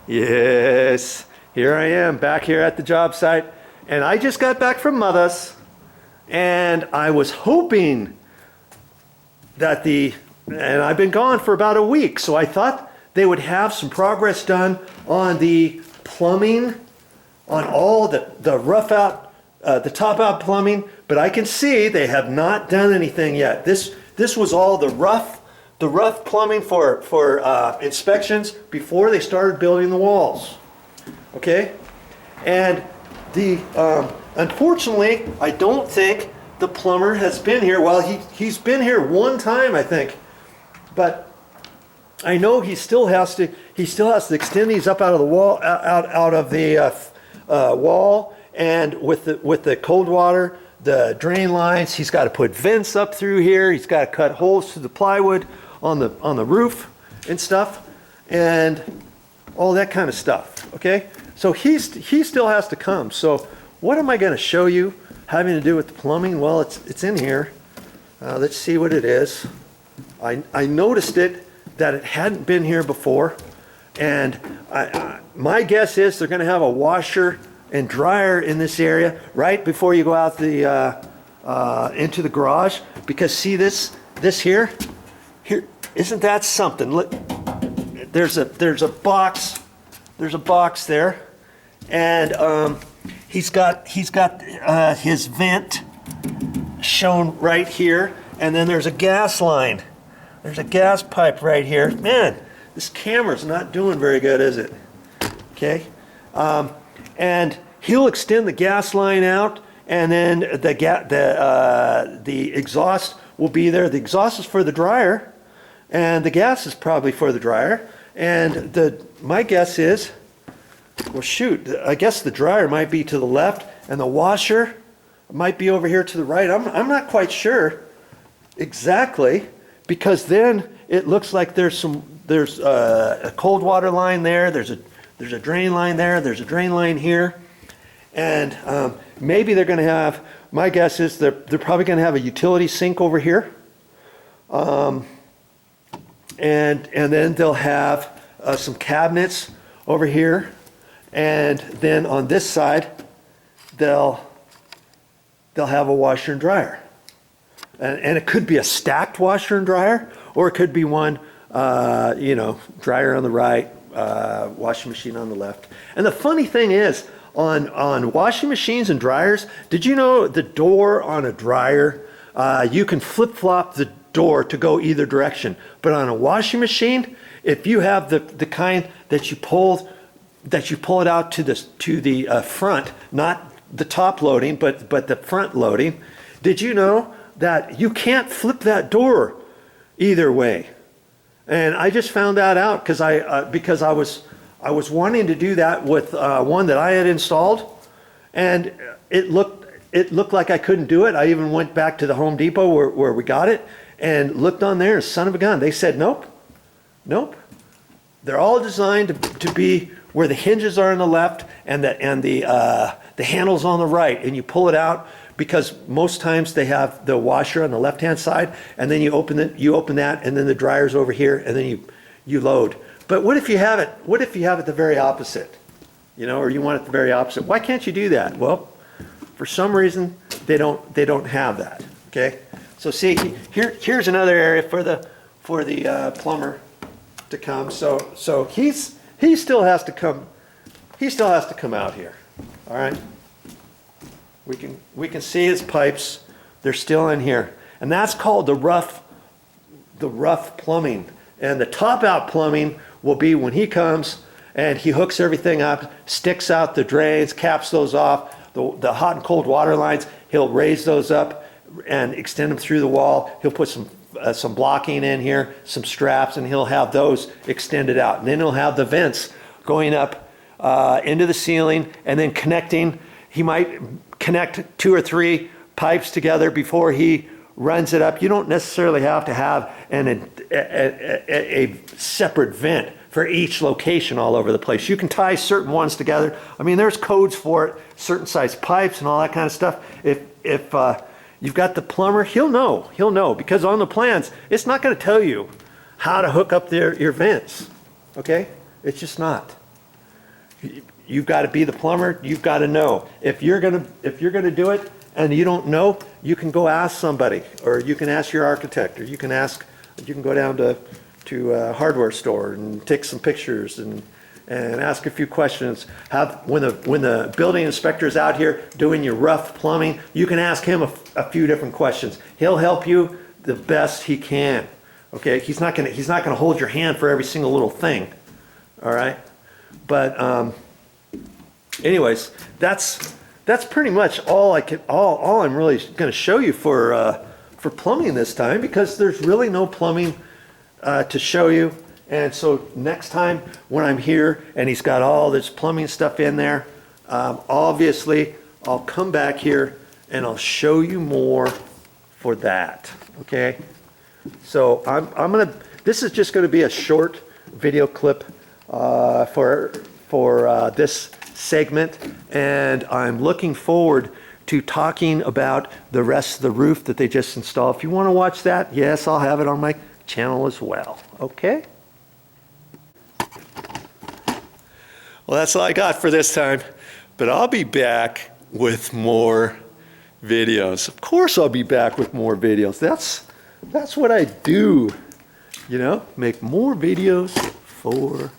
Yes, here I am back here at the job site, and I just got back from Mother's, and I was hoping that and I've been gone for about a week, so I thought they would have some progress done on the plumbing, on all the rough out, the top out plumbing, but I can see they have not done anything yet. This was all the rough plumbing for inspections before they started building the walls. Okay, and unfortunately, I don't think the plumber has been here. Well, he's been here one time, I think, but I know he still has to extend these up out of the wall, out of the wall, and with the cold water, the drain lines. He's got to put vents up through here. He's got to cut holes through the plywood on the roof and stuff, and all that kind of stuff. Okay, so he still has to come. So what am I going to show you having to do with the plumbing? Well, it's in here. Let's see what it is. I noticed that it hadn't been here before, and my guess is they're going to have a washer and dryer in this area right before you go out into the garage, because see this here, isn't that something? Look, there's a box there, and he's got his vent shown right here, and then there's a gas line. There's a gas pipe right here. Man, this camera's not doing very good, is it? Okay, and he'll extend the gas line out, and then the exhaust will be there. The exhaust is for the dryer, and the gas is probably for the dryer. And my guess is, well, shoot, I guess the dryer might be to the left, and the washer might be over here to the right. I'm not quite sure exactly, because then it looks like there's a cold water line there. There's a drain line there. There's a drain line here, and maybe they're going to have. My guess is they're probably going to have a utility sink over here, and then they'll have some cabinets over here, and then on this side they'll have a washer and dryer, and it could be a stacked washer and dryer, or it could be one, dryer on the right, washing machine on the left. And the funny thing is, on washing machines and dryers, did you know the door on a dryer, you can flip-flop the door to go either direction, but on a washing machine, if you have the kind that you pull it out to the front, not the top loading, but the front loading, did you know that you can't flip that door either way? And I just found that out because I was wanting to do that with one that I had installed, and it looked like I couldn't do it. I even went back to the Home Depot where we got it and looked on there, son of a gun. They said, nope. They're all designed to be where the hinges are on the left and the handle's on the right, and you pull it out, because most times they have the washer on the left-hand side, and then you open that, and then the dryer's over here, and then you load. But what if you have it the very opposite? Or you want it the very opposite. Why can't you do that? Well, for some reason they don't have that. Okay? So see, here's another area for the plumber to come. So he still has to come. He still has to come out here. All right. We can see his pipes. They're still in here, and that's called the rough plumbing. And the top out plumbing will be when he comes and he hooks everything up, sticks out the drains, caps those off. The hot and cold water lines, he'll raise those up and extend them through the wall. He'll put some blocking in here, some straps, and he'll have those extended out. And then he'll have the vents going up into the ceiling, and then connecting. He might connect 2 or 3 pipes together before he runs it up. You don't necessarily have to have a separate vent for each location all over the place. You can tie certain ones together. I mean, there's codes for it, certain size pipes and all that kind of stuff. If you've got the plumber, he'll know, because on the plans, it's not going to tell you how to hook up your vents. Okay? It's just not. You've got to be the plumber. You've got to know. If you're gonna do it and you don't know, you can go ask somebody, or you can ask your architect, or you can go down to a hardware store and take some pictures and ask a few questions. When the building inspector's out here doing your rough plumbing, you can ask him a few different questions. He'll help you the best he can. Okay, he's not gonna hold your hand for every single little thing. All right, but anyways, that's pretty much all I'm really gonna show you for plumbing this time, because there's really no plumbing to show you. And so next time when I'm here and he's got all this plumbing stuff in there, obviously I'll come back here and I'll show you more for that. Okay, so this is just going to be a short video clip for this segment, and I'm looking forward to talking about the rest of the roof that they just installed. If you want to watch that, yes, I'll have it on my channel as well. Okay. Well, that's all I got for this time, but I'll be back with more videos. Of course I'll be back with more videos. That's what I do, you know, make more videos for